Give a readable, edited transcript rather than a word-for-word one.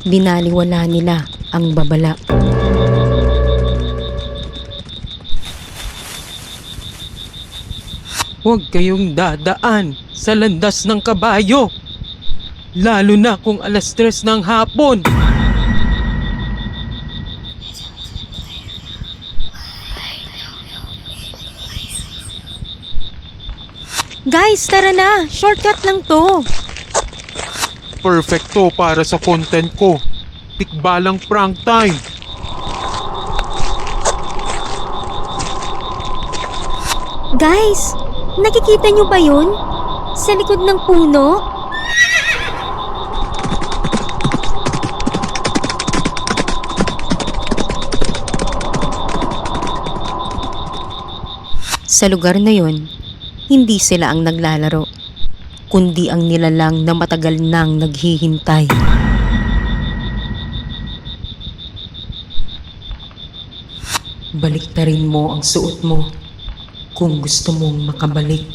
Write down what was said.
Binaliwala nila ang babala. Huwag kayong dadaan sa landas ng kabayo. Lalo na kung 3:00 ng hapon. Guys, tara na! Shortcut lang to! Perfecto para sa content ko. Tikbalang prank time. Guys, nakikita nyo ba yun? Sa likod ng puno? Sa lugar na yon, hindi sila ang naglalaro, kundi ang nilalang na matagal nang naghihintay. Baliktarin mo ang suot mo kung gusto mong makabalik.